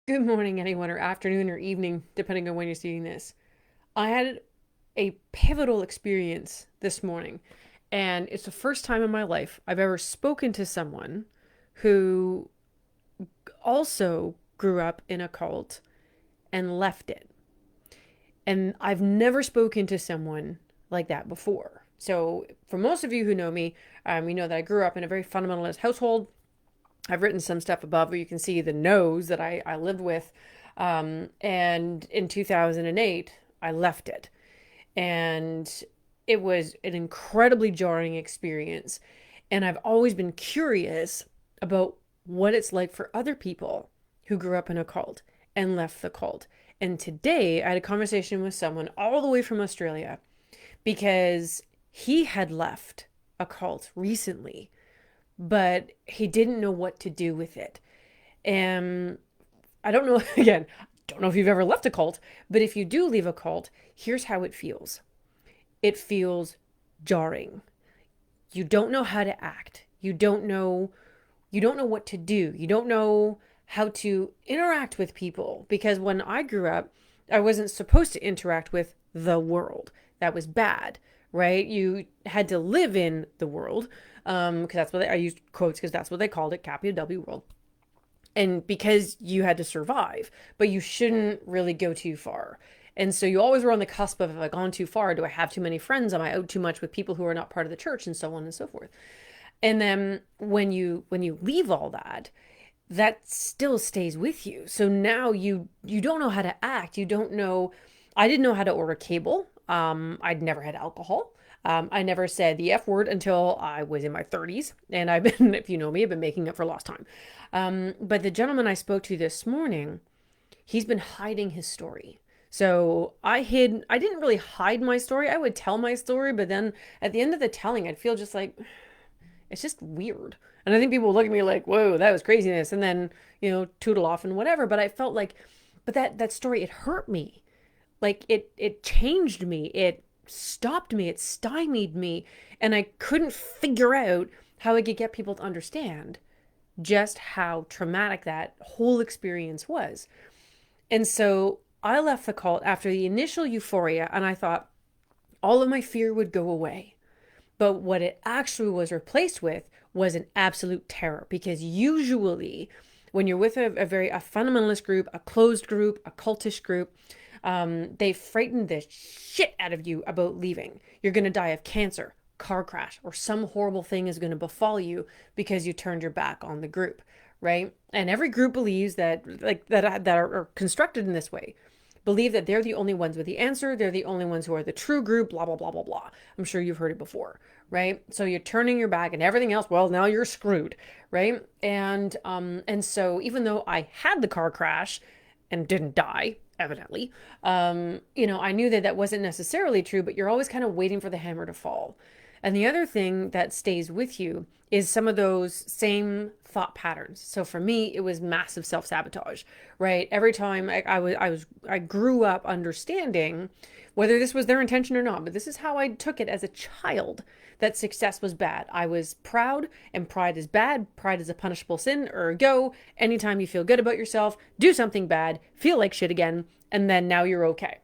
Good morning, anyone, or afternoon, or evening, depending on when you're seeing this. I had a pivotal experience this morning, and it's the first time in my life I've ever spoken to someone who also grew up in a cult and left it. And I've never spoken to someone like that before. So, for most of you who know me, you know that I grew up in a very fundamentalist household. I've written some stuff above where you can see the no's that I lived with. And in 2008, I left it. And it was an incredibly jarring experience. And I've always been curious about what it's like for other people who grew up in a cult and left the cult. And today I had a conversation with someone all the way from Australia because he had left a cult recently, but he didn't know what to do with it. And I don't know, again, don't know if you've ever left a cult, but if you do leave a cult, here's how it feels. It feels jarring. You don't know how to act. You don't know what to do. You don't know how to interact with people because when I grew up, I wasn't supposed to interact with the world. That was bad, right? You had to live in the world because that's what I used quotes because that's what they called it, capital W world. And because you had to survive, but you shouldn't really go too far. And so you always were on the cusp of, have I gone too far? Do I have too many friends? Am I out too much with people who are not part of the church, and so on and so forth? And then when you leave all that, that still stays with you. So now you don't know how to act. You don't know. I didn't know how to order cable. I'd never had alcohol. I never said the F word until I was in my 30s. And I've been, if you know me, I've been making up for lost time. But the gentleman I spoke to this morning, he's been hiding his story. So I didn't really hide my story. I would tell my story, but then at the end of the telling, I'd feel just like, it's just weird. And I think people would look at me like, whoa, that was craziness. And then, tootle off and whatever. But I felt like, but that story, it hurt me. Like it changed me. It stopped me. It stymied me. And I couldn't figure out how I could get people to understand just how traumatic that whole experience was. And so I left the cult after the initial euphoria and I thought all of my fear would go away. But what it actually was replaced with was an absolute terror because usually when you're with a fundamentalist group, a closed group, a cultish group, they frighten the shit out of you about leaving. You're going to die of cancer, car crash, or some horrible thing is going to befall you because you turned your back on the group, right? And every group believes that, like that are constructed in this way, believe that they're the only ones with the answer. They're the only ones who are the true group, blah, blah, blah, blah, blah. I'm sure you've heard it before, right? So you're turning your back and everything else, well, now you're screwed, right? And so even though I had the car crash and didn't die, evidently, I knew that wasn't necessarily true, but you're always kind of waiting for the hammer to fall. And the other thing that stays with you is some of those same thought patterns. So for me, it was massive self-sabotage, right? Every time I grew up understanding whether this was their intention or not, but this is how I took it as a child, that success was bad. I was proud, and pride is bad. Pride is a punishable sin. Ergo, anytime you feel good about yourself, do something bad, feel like shit again, and then now you're okay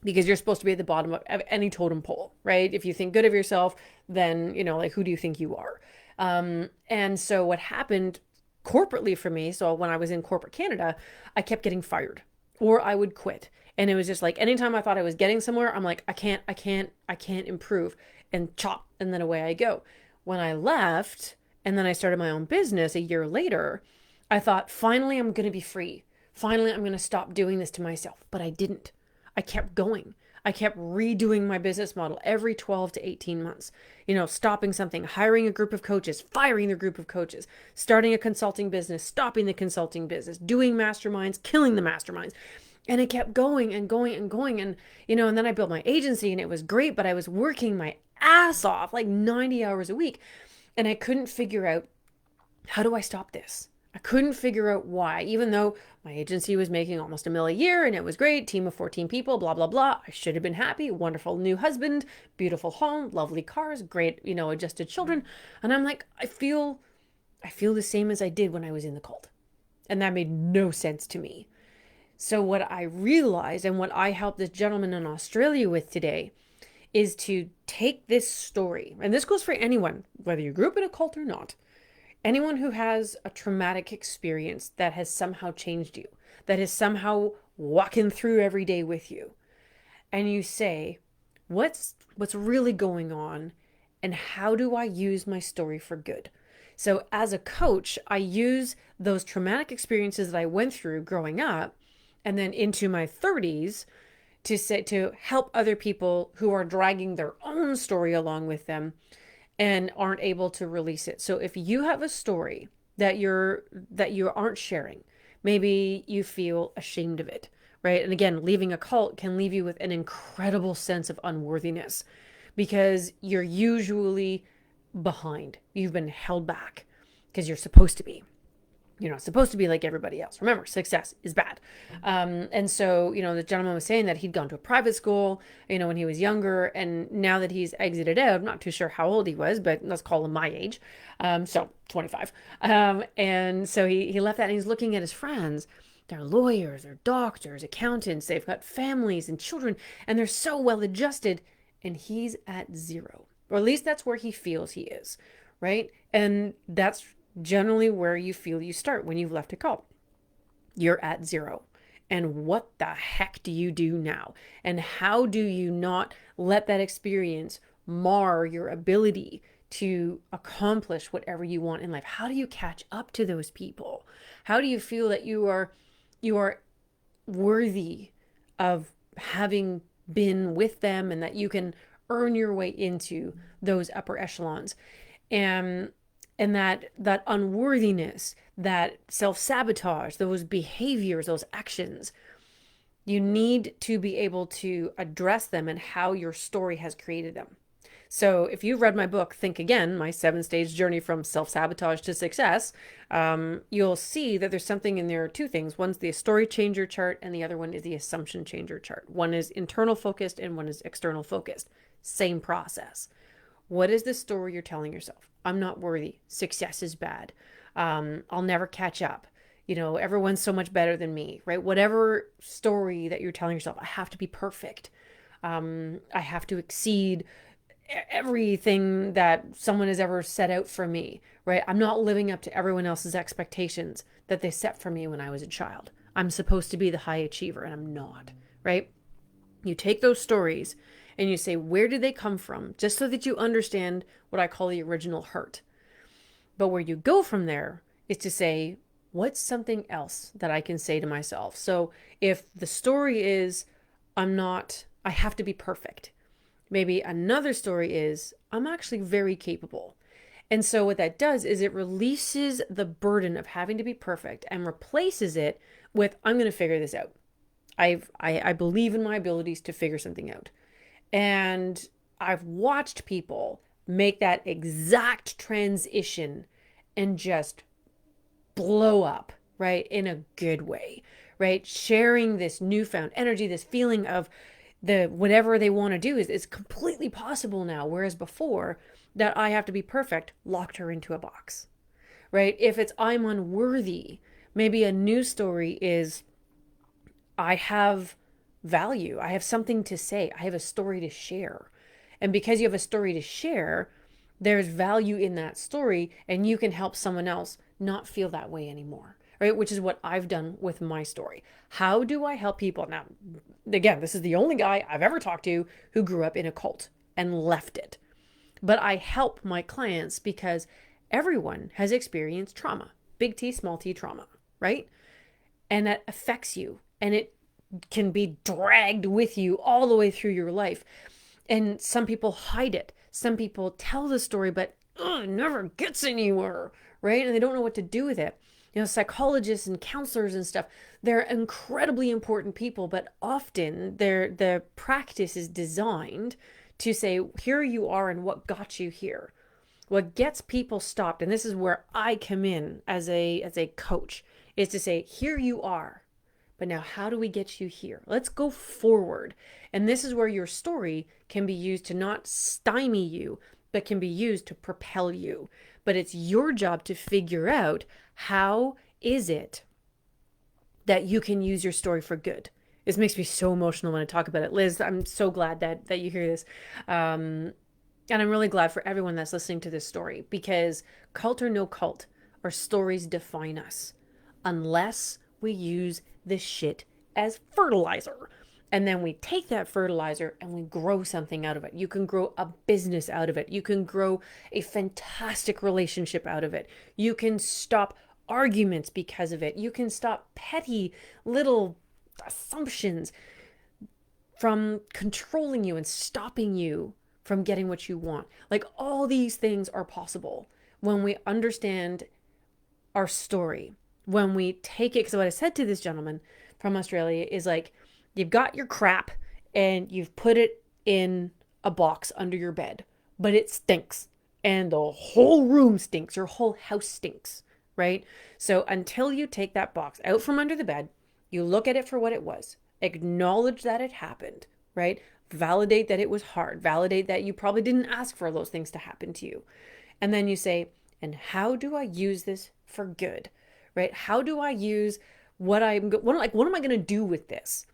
because you're supposed to be at the bottom of any totem pole, right? If you think good of yourself, then, like, who do you think you are? And so what happened corporately for me, so when I was in corporate Canada, I kept getting fired or I would quit. And it was just like, anytime I thought I was getting somewhere, I'm like, I can't improve, and chop. And then away I go. When I left and then I started my own business a year later, I thought, finally, I'm going to be free. Finally, I'm going to stop doing this to myself. But I didn't. I kept going. I kept redoing my business model every 12 to 18 months. Stopping something, hiring a group of coaches, firing the group of coaches, starting a consulting business, stopping the consulting business, doing masterminds, killing the masterminds. And it kept going and going and going. And then I built my agency and it was great, but I was working my ass off, like 90 hours a week. And I couldn't figure out, how do I stop this? I couldn't figure out why, even though my agency was making almost $1 million a year and it was great, team of 14 people, blah, blah, blah. I should have been happy, wonderful new husband, beautiful home, lovely cars, great, adjusted children. And I'm like, I feel the same as I did when I was in the cult. And that made no sense to me. So what I realized, and what I helped this gentleman in Australia with today, is to take this story, and this goes for anyone, whether you grew up in a cult or not, anyone who has a traumatic experience that has somehow changed you, that is somehow walking through every day with you, and you say, what's really going on, and how do I use my story for good? So as a coach, I use those traumatic experiences that I went through growing up and then into my 30s to help other people who are dragging their own story along with them and aren't able to release it. So if you have a story that you aren't sharing, maybe you feel ashamed of it, right? And again, leaving a cult can leave you with an incredible sense of unworthiness because you're usually behind. You've been held back because you're supposed to be. You're not supposed to be like everybody else. Remember, success is bad. And so, the gentleman was saying that he'd gone to a private school, when he was younger. And now that he's exited out, I'm not too sure how old he was, but let's call him my age. So 25. And so he left that and he's looking at his friends. They're lawyers, they're doctors, accountants. They've got families and children, and they're so well adjusted. And he's at zero, or at least that's where he feels he is, right? And that's generally where you feel you start when you've left a cult. You're at zero. And what the heck do you do now? And how do you not let that experience mar your ability to accomplish whatever you want in life? How do you catch up to those people? How do you feel that you are worthy of having been with them and that you can earn your way into those upper echelons? And that unworthiness, that self-sabotage, those behaviors, those actions, you need to be able to address them and how your story has created them. So if you've read my book, Think Again, my 7-stage journey from self-sabotage to success, you'll see that there's something in there, two things. One's the story changer chart, and the other one is the assumption changer chart. One is internal focused and one is external focused. Same process. What is the story you're telling yourself? I'm not worthy. Success is bad. I'll never catch up. Everyone's so much better than me, right? Whatever story that you're telling yourself, I have to be perfect. I have to exceed everything that someone has ever set out for me, right? I'm not living up to everyone else's expectations that they set for me when I was a child. I'm supposed to be the high achiever and I'm not, right? You take those stories and you say, where did they come from? Just so that you understand what I call the original hurt. But where you go from there is to say, what's something else that I can say to myself? So if the story is, I have to be perfect. Maybe another story is, I'm actually very capable. And so what that does is it releases the burden of having to be perfect and replaces it with, I'm going to figure this out. I believe in my abilities to figure something out. And I've watched people make that exact transition and just blow up, right? In a good way, right? Sharing this newfound energy, this feeling of whatever they want to do is completely possible now. Whereas before, that I have to be perfect locked her into a box, right? If it's I'm unworthy, maybe a new story is I have value. I have something to say. I have a story to share. And because you have a story to share, there's value in that story and you can help someone else not feel that way anymore, right? Which is what I've done with my story. How do I help people? Now, again, this is the only guy I've ever talked to who grew up in a cult and left it. But I help my clients because everyone has experienced trauma, big T, small t trauma, right? And that affects you and it can be dragged with you all the way through your life. And some people hide it. Some people tell the story, but it never gets anywhere, right? And they don't know what to do with it. Psychologists and counselors and stuff, they're incredibly important people, but often the practice is designed to say, here you are and what got you here. What gets people stopped, and this is where I come in as a coach, is to say, here you are. But now how do we get you here? Let's go forward. And this is where your story can be used to not stymie you, but can be used to propel you. But it's your job to figure out how is it that you can use your story for good. This makes me so emotional when I talk about it. Liz, I'm so glad that you hear this. And I'm really glad for everyone that's listening to this story, because cult or no cult, our stories define us unless we use this shit as fertilizer. And then we take that fertilizer and we grow something out of it. You can grow a business out of it. You can grow a fantastic relationship out of it. You can stop arguments because of it. You can stop petty little assumptions from controlling you and stopping you from getting what you want. Like, all these things are possible when we understand our story, when we take it. Because what I said to this gentleman from Australia is like, you've got your crap and you've put it in a box under your bed, but it stinks and the whole room stinks, your whole house stinks, right? So until you take that box out from under the bed, you look at it for what it was, acknowledge that it happened, right? Validate that it was hard, validate that you probably didn't ask for those things to happen to you. And then you say, and how do I use this for good, right? How do I use what am I going to do with this?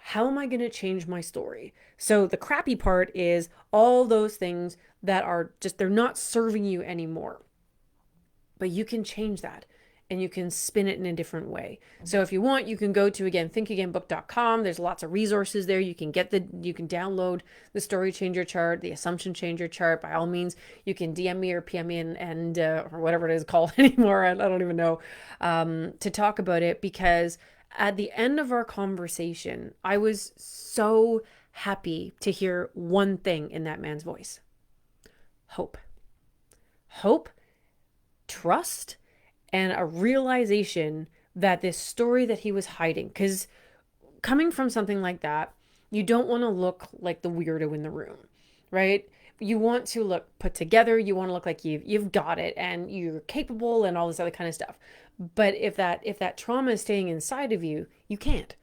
How am I going to change my story? So the crappy part is all those things that are just, they're not serving you anymore. But you can change that and you can spin it in a different way. So if you want, you can go to, again, thinkagainbook.com. There's lots of resources there. You can download the story changer chart, the assumption changer chart. By all means, you can DM me or PM me and or whatever it is called anymore. I don't even know, to talk about it, because at the end of our conversation, I was so happy to hear one thing in that man's voice: hope. Hope, trust, and a realization that this story that he was hiding, because coming from something like that, you don't want to look like the weirdo in the room, right? You want to look put together. You want to look like you've got it and you're capable and all this other kind of stuff. But if that trauma is staying inside of you, you can't,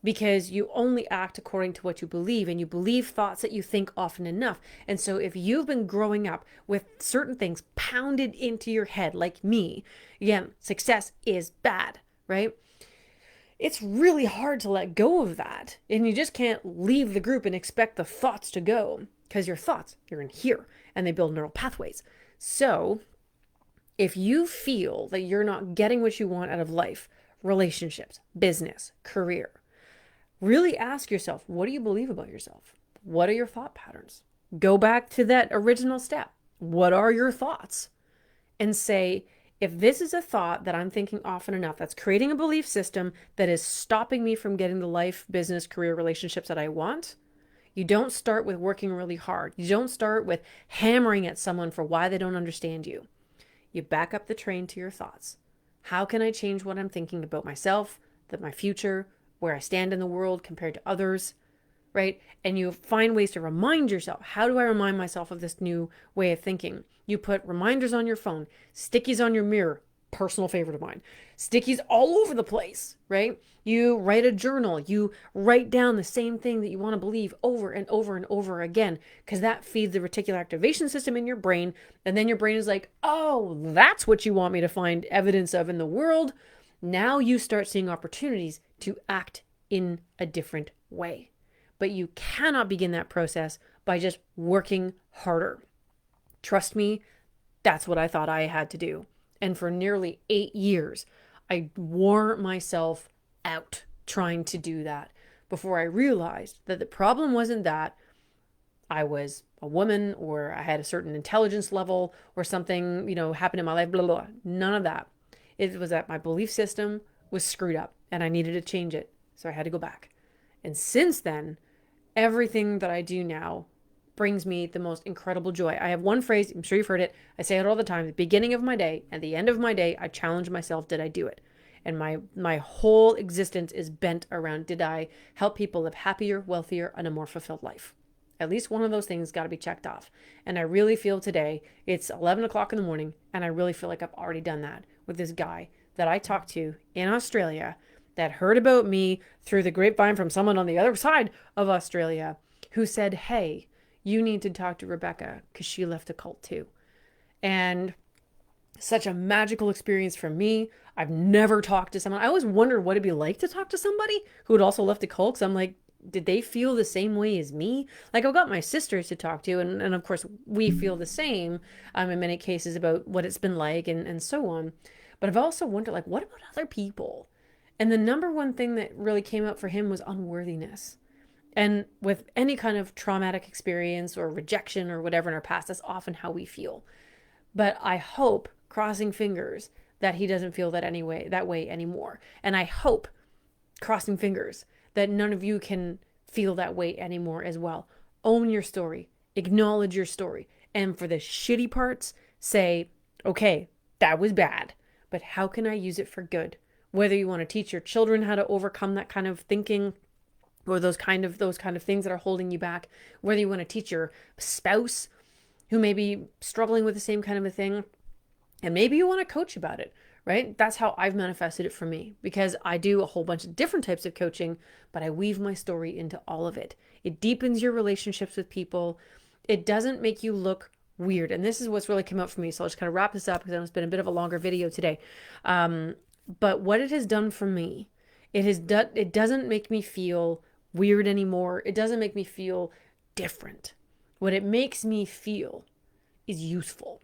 because you only act according to what you believe, and you believe thoughts that you think often enough. And so if you've been growing up with certain things pounded into your head, like me, again, success is bad, right? It's really hard to let go of that. And you just can't leave the group and expect the thoughts to go, because your thoughts, you're in here and they build neural pathways. So if you feel that you're not getting what you want out of life, relationships, business, career, really ask yourself, what do you believe about yourself? What are your thought patterns? Go back to that original step. What are your thoughts? And say, if this is a thought that I'm thinking often enough, that's creating a belief system that is stopping me from getting the life, business, career, relationships that I want, you don't start with working really hard. You don't start with hammering at someone for why they don't understand you. You back up the train to your thoughts. How can I change what I'm thinking about myself, my future, where I stand in the world compared to others, right? And you find ways to remind yourself. How do I remind myself of this new way of thinking? You put reminders on your phone, stickies on your mirror, personal favorite of mine, stickies all over the place, right? You write a journal, you write down the same thing that you want to believe over and over and over again, because that feeds the reticular activation system in your brain. And then your brain is like, oh, that's what you want me to find evidence of in the world. Now you start seeing opportunities to act in a different way. But you cannot begin that process by just working harder. Trust me, that's what I thought I had to do. And for nearly 8 years, I wore myself out trying to do that before I realized that the problem wasn't that I was a woman or I had a certain intelligence level or something, happened in my life, blah, blah, blah. None of that. It was that my belief system was screwed up and I needed to change it. So I had to go back. And since then, everything that I do now brings me the most incredible joy. I have one phrase, I'm sure you've heard it. I say it all the time. At the beginning of my day, at the end of my day, I challenge myself, did I do it? And my whole existence is bent around, did I help people live happier, wealthier, and a more fulfilled life? At least one of those things got to be checked off. And I really feel today, it's 11 o'clock in the morning, and I really feel like I've already done that with this guy that I talked to in Australia that heard about me through the grapevine from someone on the other side of Australia who said, hey, you need to talk to Rebecca because she left a cult too. And Such a magical experience for me. I've never talked to someone. I always wondered what it'd be like to talk to somebody who had also left a cult. Cause I'm like, did they feel the same way as me? Like I've got my sisters to talk to, and of course we feel the same in many cases about what it's been like and so on. But I've also wondered, like, what about other people? And the number one thing that really came up for him was unworthiness. And with any kind of traumatic experience or rejection or whatever in our past, that's often how we feel. But I hope, crossing fingers, that he doesn't feel that way anymore. And I hope, crossing fingers, that none of you can feel that way anymore as well. Own your story, acknowledge your story, and for the shitty parts, say, okay, that was bad, but how can I use it for good? Whether you want to teach your children how to overcome that kind of thinking or those kind of things that are holding you back, whether you want to teach your spouse who may be struggling with the same kind of a thing, and maybe you want to coach about it, right? That's how I've manifested it for me, because I do a whole bunch of different types of coaching, but I weave my story into all of it. It deepens your relationships with people. It doesn't make you look weird. And this is what's really come up for me. So I'll just kind of wrap this up because it's been a bit of a longer video today. But what it has done for me, it doesn't make me feel weird anymore. It doesn't make me feel different. What it makes me feel is useful.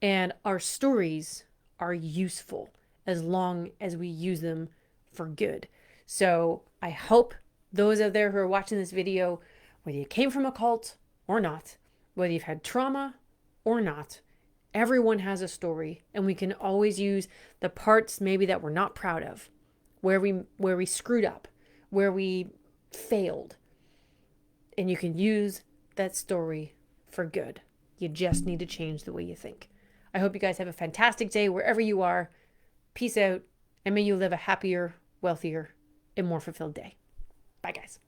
And our stories are useful as long as we use them for good. So I hope those out there who are watching this video, whether you came from a cult or not, whether you've had trauma or not, everyone has a story, and we can always use the parts maybe that we're not proud of, where we screwed up, where we failed. And you can use that story for good. You just need to change the way you think. I hope you guys have a fantastic day wherever you are. Peace out, and may you live a happier, wealthier, and more fulfilled day. Bye, guys.